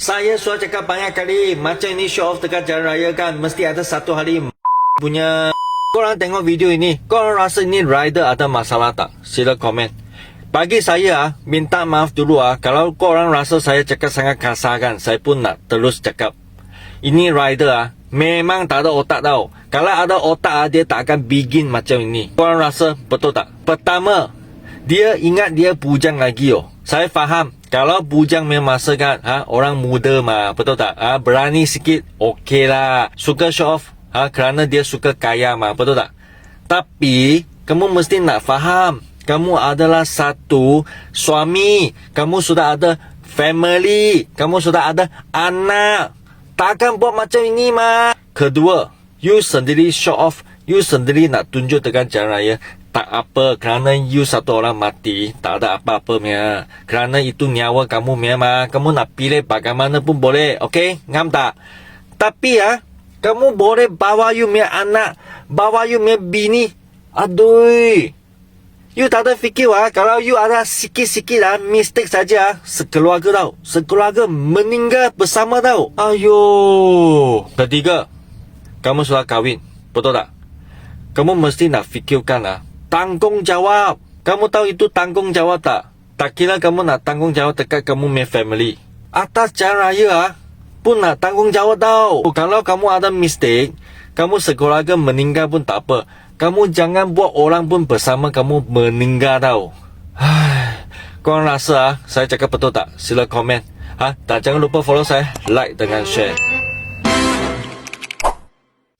Saya sudah cakap banyak kali, macam ini show off dekat jalan raya kan, mesti ada satu hari punya. Korang tengok video ini, korang rasa ini rider ada masalah tak? Sila komen. Bagi saya, minta maaf dulu kalau korang rasa saya cakap sangat kasar kan, saya pun nak terus cakap. Ini rider memang tak ada otak tau. Kalau ada otak dia tak akan bikin macam ini. Korang rasa betul tak? Pertama, dia ingat dia bujang lagi Saya faham. Kalau bujang memang masa kan, orang muda mah, betul tak? Berani sikit, okey lah. Suka show off, kerana dia suka kaya mah, betul tak? Tapi, kamu mesti nak faham. Kamu adalah satu suami. Kamu sudah ada family. Kamu sudah ada anak. Takkan buat macam ini mah. Kedua, you sendiri show off. You sendiri nak tunjuk dengan jalan raya. Tak apa, kerana you satu orang mati, tak ada apa-apa mea. Kerana itu nyawa kamu mea mah. Kamu nak pilih bagaimana pun boleh, okey? Ngam tak? Tapi kamu boleh bawa you mea anak, bawa you mea bini. Aduh. You tak ada fikir kalau you ada sikit-sikit mistake saja sekeluarga tau. Sekeluarga meninggal bersama tau. Ayo. Ketiga, kamu sudah kahwin, betul tak? Kamu mesti nak fikirkan tanggungjawab. Kamu tahu itu tanggungjawab tak? Tak kira kamu nak tanggungjawab dekat kamu punya family. Atas jalan raya pun nak tanggungjawab tau. Kalau kamu ada mistake, kamu sekeluarga meninggal pun tak apa. Kamu jangan buat orang pun bersama kamu meninggal tau. Korang rasa saya cakap betul tak? Sila komen. Dan jangan lupa follow saya, like dengan share.